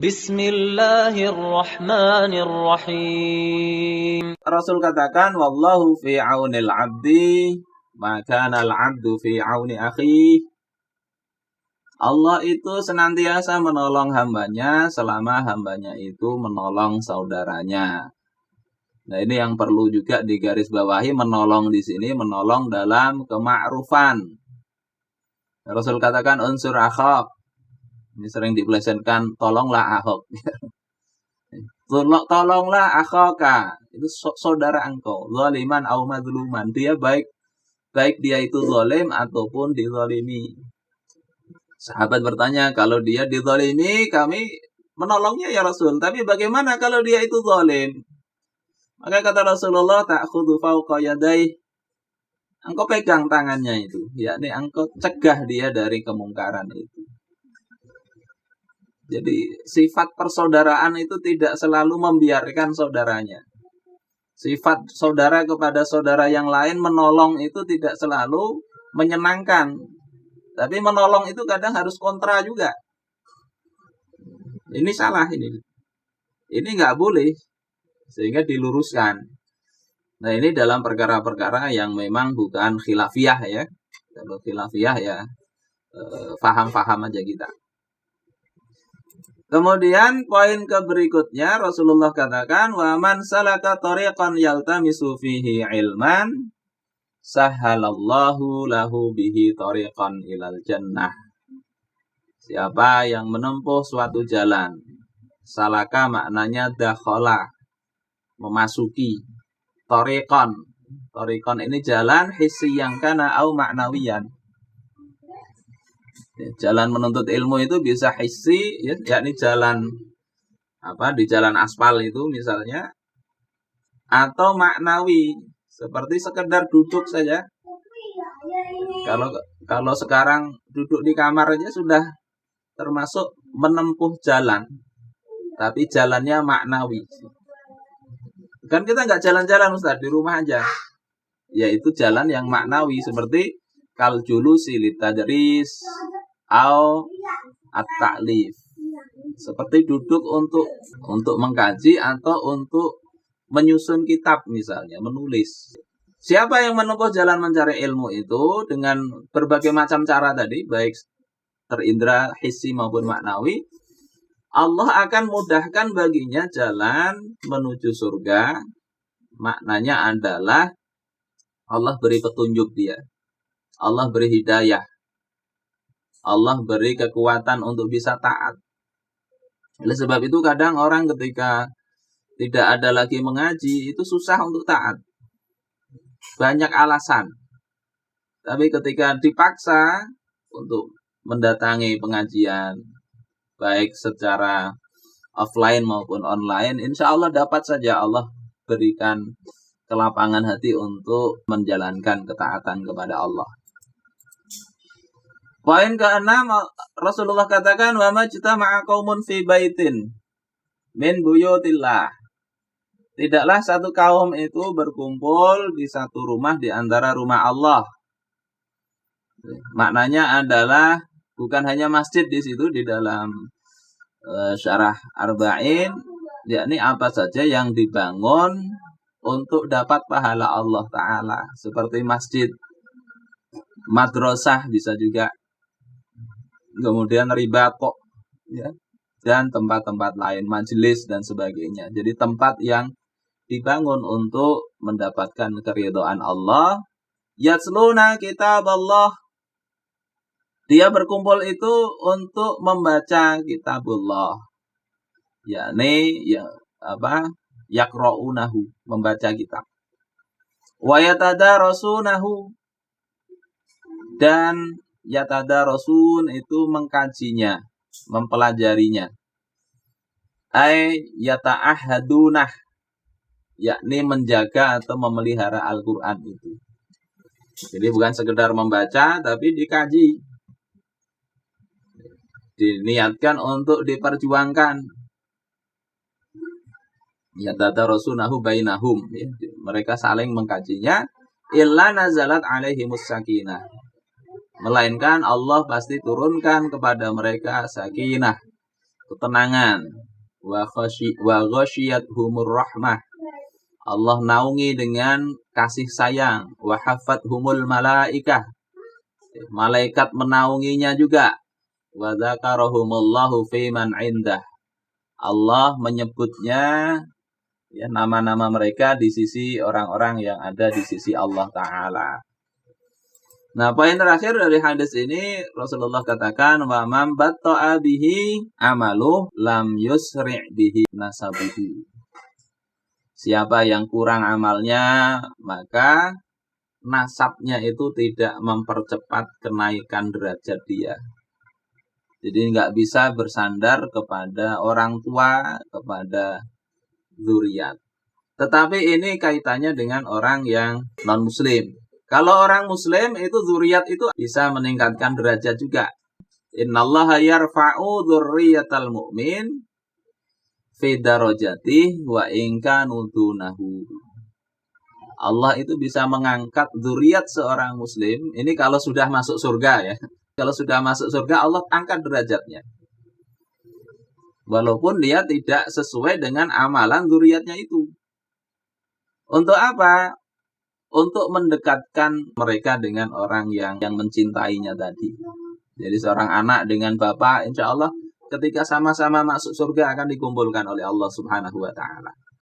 Bismillahirrahmanirrahim. Rasul katakan, wallahu fi aunil abdi, maka al abdu fi auni akhi. Allah itu senantiasa menolong hambanya selama hambanya itu menolong saudaranya. Nah, ini yang perlu juga digarisbawahi, menolong di sini menolong dalam kema'rufan. Rasul katakan unsur akhak. Ini sering dipelesetkan tolonglah akhak. Tolonglah akhaka. Itu saudara engkau. Zaliman au madluman. Dia baik dia itu zalim ataupun dizalimi. Sahabat bertanya, kalau dia dizalimi, kami menolongnya ya Rasul. Tapi bagaimana kalau dia itu zalim? Maka kata Rasulullah, ta'khudhu fawqa yadayh. Engkau pegang tangannya itu. Yakni engkau cegah dia dari kemungkaran itu. Jadi sifat persaudaraan itu tidak selalu membiarkan saudaranya. Sifat saudara kepada saudara yang lain menolong itu tidak selalu menyenangkan. Tapi menolong itu kadang harus kontra juga. Ini salah ini. Ini nggak boleh. Sehingga diluruskan. Nah, ini dalam perkara-perkara yang memang bukan khilafiyah ya. Kalau khilafiyah ya paham-paham aja kita. Kemudian poin berikutnya Rasulullah katakan, wa man salaka tariqan yaltamisu fihi ilman sahhalallahu lahu bihi tariqan ilal jannah. Siapa yang menempuh suatu jalan, salaka maknanya dakhala, memasuki. Tariqan ini jalan hissiyan kana au ma'nawiyan. Jalan menuntut ilmu itu bisa hissi, ya, yakni jalan di jalan aspal itu misalnya, atau maknawi seperti sekedar duduk saja. Kalau sekarang duduk di kamar aja sudah termasuk menempuh jalan, tapi jalannya maknawi. Kan kita nggak jalan-jalan Ustaz, di rumah aja. Yaitu jalan yang maknawi seperti kal julusi litadris au at-ta'lif. Seperti duduk untuk mengkaji atau untuk menyusun kitab misalnya, menulis. Siapa yang menempuh jalan mencari ilmu itu dengan berbagai macam cara tadi, baik terindra hissi maupun maknawi, Allah akan mudahkan baginya jalan menuju surga. Maknanya adalah Allah beri petunjuk dia. Allah beri hidayah. Allah beri kekuatan untuk bisa taat. Oleh sebab itu kadang orang ketika tidak ada lagi mengaji, itu susah untuk taat. Banyak alasan. Tapi ketika dipaksa untuk mendatangi pengajian, baik secara offline maupun online, insya Allah dapat saja Allah berikan kelapangan hati untuk menjalankan ketaatan kepada Allah. Poin ke-6, Rasulullah katakan, wa majtama'a qaumun fi baitin min buyutillah. Tidaklah satu kaum itu berkumpul di satu rumah di antara rumah Allah. Maknanya adalah bukan hanya masjid di situ, di dalam syarah Arba'in, yakni apa saja yang dibangun untuk dapat pahala Allah Ta'ala. Seperti masjid, madrasah bisa juga. Kemudian ribato, ya, dan tempat-tempat lain, majelis dan sebagainya. Jadi tempat yang dibangun untuk mendapatkan keridhaan Allah. Yatsluna kitab Allah. Dia berkumpul itu untuk membaca kitabullah. Yakni yaqra'unahu, membaca kitab. Wa yatadarasunahu, dan yatadarasun itu mengkajinya, mempelajarinya. Ay yata'ahadunah, yakni menjaga atau memelihara Al-Quran itu. Jadi bukan sekedar membaca, tapi dikaji. Diniatkan untuk diperjuangkan. Yatadarasunahu bainahum, ya. Mereka saling mengkajinya. Illa nazalat alaihimus sakinah, melainkan Allah pasti turunkan kepada mereka sakinah, ketenangan. Wa ghasyiyatuhumur rahmah. Allah naungi dengan kasih sayang. Wa hafathumul malaikah. Malaikat menaunginya juga. Wa dzakarahumullahu fiman indah. Allah menyebutnya ya nama-nama mereka di sisi orang-orang yang ada di sisi Allah Ta'ala. Nah, poin terakhir dari hadis ini Rasulullah katakan wa man batta'a bihi amalu lam yusri' bihi nasabuhu. Siapa yang kurang amalnya, maka nasabnya itu tidak mempercepat kenaikan derajat dia. Jadi nggak bisa bersandar kepada orang tua, kepada zuriat. Tetapi ini kaitannya dengan orang yang non-muslim. Kalau orang muslim itu zuriat itu bisa meningkatkan derajat juga. Innallaha yarfa'u dzurriyyatal mu'min fi darajatihi wa in kanu dunahu. Allah itu bisa mengangkat zuriat seorang muslim. Ini kalau sudah masuk surga ya. Kalau sudah masuk surga Allah angkat derajatnya. Walaupun dia tidak sesuai dengan amalan zuriatnya itu. Untuk apa? Untuk mendekatkan mereka dengan orang yang mencintainya tadi. Jadi seorang anak dengan bapak, insya Allah ketika sama-sama masuk surga akan dikumpulkan oleh Allah Subhanahu wa Ta'ala.